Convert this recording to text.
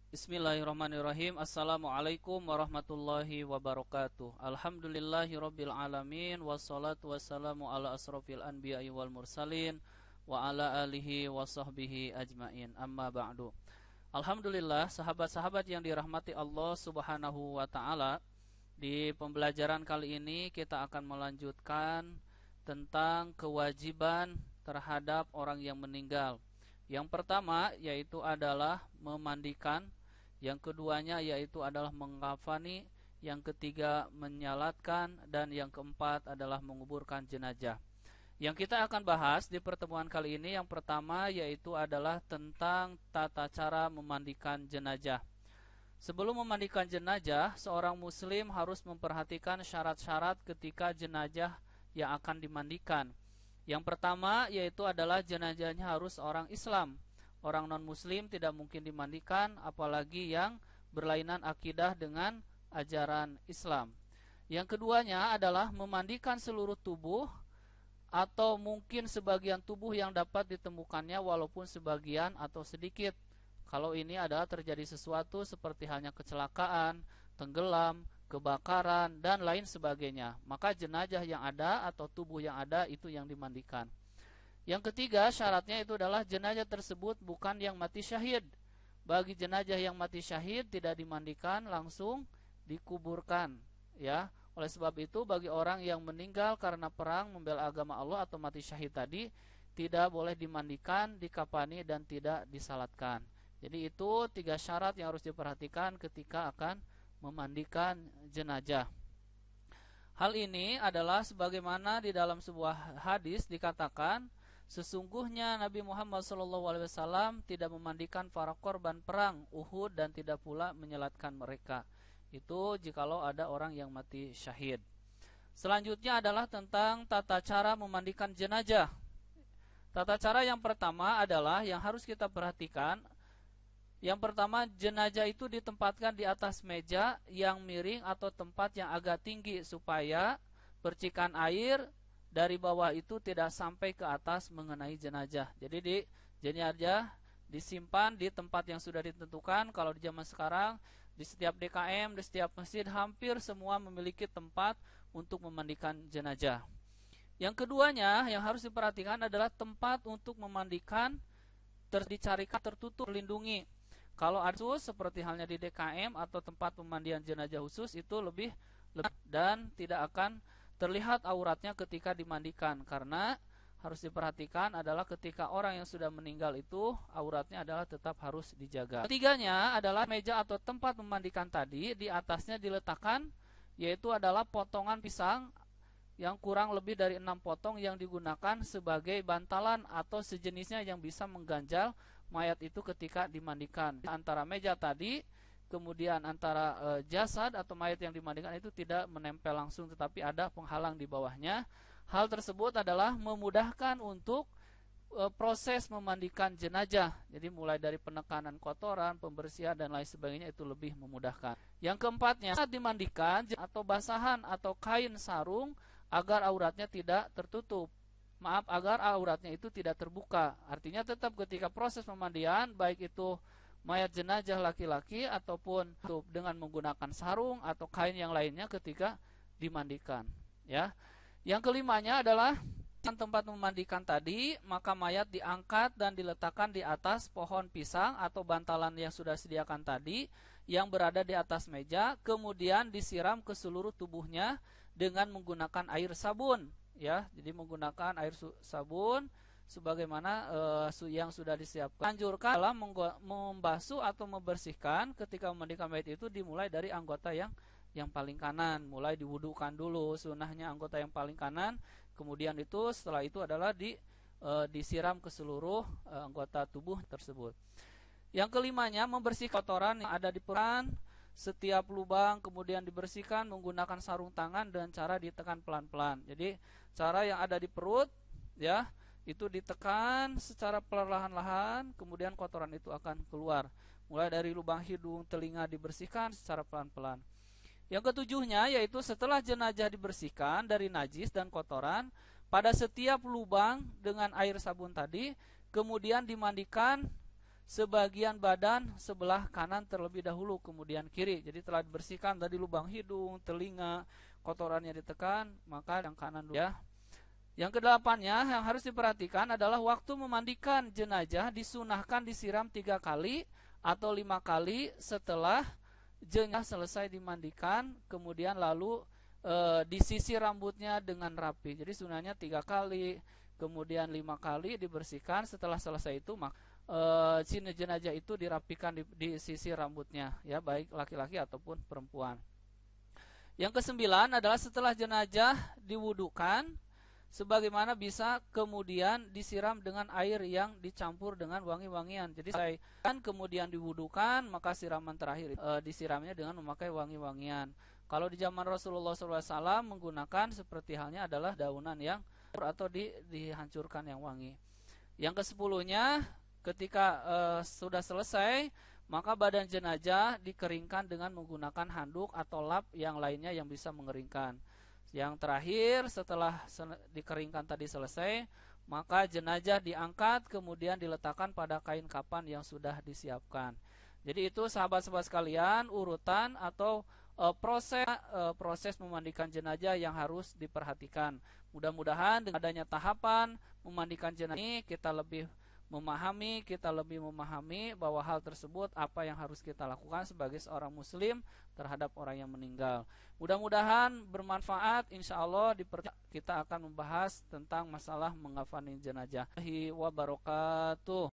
Bismillahirrahmanirrahim. Assalamualaikum warahmatullahi wabarakatuh. Alhamdulillahirabbil alamin wassalatu wassalamu ala asrofil anbiya'i wal mursalin wa ala alihi wa sahbihi ajmain. Amma ba'du. Alhamdulillah, sahabat-sahabat yang dirahmati Allah Subhanahu wa taala, di pembelajaran kali ini kita akan melanjutkan tentang kewajiban terhadap orang yang meninggal. Yang pertama yaitu adalah memandikan, yang keduanya yaitu adalah mengkafani, yang ketiga menyalatkan, dan yang keempat adalah menguburkan jenazah. Yang kita akan bahas di pertemuan kali ini yang pertama yaitu adalah tentang tata cara memandikan jenazah. Sebelum memandikan jenazah, seorang muslim harus memperhatikan syarat-syarat ketika jenazah yang akan dimandikan. Yang pertama yaitu adalah jenazahnya harus orang Islam. Orang non-muslim tidak mungkin dimandikan, apalagi yang berlainan akidah dengan ajaran Islam. Yang keduanya adalah memandikan seluruh tubuh atau mungkin sebagian tubuh yang dapat ditemukannya walaupun sebagian atau sedikit. Kalau ini adalah terjadi sesuatu seperti halnya kecelakaan, tenggelam, kebakaran, dan lain sebagainya, maka jenazah yang ada atau tubuh yang ada itu yang dimandikan. Yang ketiga syaratnya itu adalah jenazah tersebut bukan yang mati syahid. Bagi jenazah yang mati syahid tidak dimandikan, langsung dikuburkan, ya. Oleh sebab itu bagi orang yang meninggal karena perang membela agama Allah atau mati syahid tadi, tidak boleh dimandikan, dikafani, dan tidak disalatkan. Jadi itu 3 syarat yang harus diperhatikan ketika akan memandikan jenazah. Hal ini adalah sebagaimana di dalam sebuah hadis dikatakan, sesungguhnya Nabi Muhammad SAW tidak memandikan para korban perang Uhud dan tidak pula menyalatkan mereka. Itu jikalau ada orang yang mati syahid. Selanjutnya adalah tentang tata cara memandikan jenazah. Tata cara yang pertama adalah yang harus kita perhatikan. Yang pertama, jenazah itu ditempatkan di atas meja yang miring atau tempat yang agak tinggi supaya percikan air dari bawah itu tidak sampai ke atas mengenai jenazah. Jadi jenazah disimpan di tempat yang sudah ditentukan. Kalau di zaman sekarang di setiap DKM, di setiap masjid hampir semua memiliki tempat untuk memandikan jenazah. Yang keduanya yang harus diperhatikan adalah tempat untuk memandikan dicarikan tertutup, terlindungi. Kalau ada khusus seperti halnya di DKM atau tempat pemandian jenazah khusus itu lebih dan tidak akan terlihat auratnya ketika dimandikan, karena harus diperhatikan adalah ketika orang yang sudah meninggal itu auratnya adalah tetap harus dijaga. Ketiganya adalah meja atau tempat memandikan tadi, di atasnya diletakkan yaitu adalah potongan pisang yang kurang lebih dari 6 potong yang digunakan sebagai bantalan atau sejenisnya yang bisa mengganjal mayat itu ketika dimandikan. Antara meja tadi kemudian antara jasad atau mayat yang dimandikan itu tidak menempel langsung, tetapi ada penghalang di bawahnya. Hal tersebut adalah memudahkan untuk proses memandikan jenazah. Jadi mulai dari penekanan kotoran, pembersihan, dan lain sebagainya itu lebih memudahkan. Yang keempatnya, saat dimandikan atau basahan atau kain sarung agar auratnya tidak tertutup. Agar auratnya itu tidak terbuka. Artinya tetap ketika proses pemandian, baik itu mayat jenazah laki-laki ataupun dengan menggunakan sarung atau kain yang lainnya ketika dimandikan, ya. Yang kelimanya adalah tempat memandikan tadi, maka mayat diangkat dan diletakkan di atas pohon pisang atau bantalan yang sudah disediakan tadi yang berada di atas meja, kemudian disiram ke seluruh tubuhnya dengan menggunakan air sabun, ya. Jadi menggunakan air sabun sebagaimana yang sudah disiapkan. Anjurkan dalam membasuh atau membersihkan ketika memandikan mayat itu dimulai dari anggota yang paling kanan, mulai diwudukan dulu, sunahnya anggota yang paling kanan, kemudian itu setelah itu adalah disiram ke seluruh anggota tubuh tersebut. Yang kelimanya, membersihkan kotoran yang ada di perut, setiap lubang kemudian dibersihkan menggunakan sarung tangan dengan cara ditekan pelan-pelan. Jadi cara yang ada di perut, ya, itu ditekan secara perlahan-lahan, kemudian kotoran itu akan keluar. Mulai dari lubang hidung, telinga dibersihkan secara pelan-pelan. Yang ketujuhnya yaitu setelah jenazah dibersihkan dari najis dan kotoran, pada setiap lubang dengan air sabun tadi, kemudian dimandikan sebagian badan sebelah kanan terlebih dahulu, kemudian kiri. Jadi telah dibersihkan tadi lubang hidung, telinga, kotorannya ditekan, maka yang kanan dulu ya. Yang kedelapannya yang harus diperhatikan adalah waktu memandikan jenazah disunahkan disiram 3 kali atau 5 kali setelah jenazah selesai dimandikan, kemudian lalu disisir rambutnya dengan rapi. Jadi sunahnya 3 kali, kemudian 5 kali dibersihkan. Setelah selesai itu jenazah itu dirapikan di sisi rambutnya, ya, baik laki-laki ataupun perempuan. Yang kesembilan adalah setelah jenazah diwudukan, sebagaimana bisa kemudian disiram dengan air yang dicampur dengan wangi-wangian. Jadi kemudian diwudukan, maka siraman terakhir disiramnya dengan memakai wangi-wangian. Kalau di zaman Rasulullah SAW menggunakan seperti halnya adalah daunan yang atau dihancurkan yang wangi. Yang kesepuluhnya, ketika sudah selesai, maka badan jenazah dikeringkan dengan menggunakan handuk atau lap yang lainnya yang bisa mengeringkan. Yang terakhir, setelah dikeringkan tadi selesai, maka jenazah diangkat kemudian diletakkan pada kain kapan yang sudah disiapkan. Jadi itu sahabat-sahabat sekalian, urutan atau proses memandikan jenazah yang harus diperhatikan. Mudah-mudahan dengan adanya tahapan memandikan jenazah ini kita lebih memahami bahwa hal tersebut apa yang harus kita lakukan sebagai seorang muslim terhadap orang yang meninggal. Mudah-mudahan bermanfaat. Insyaallah kita akan membahas tentang masalah mengkafani jenazah. Wabarakatuh.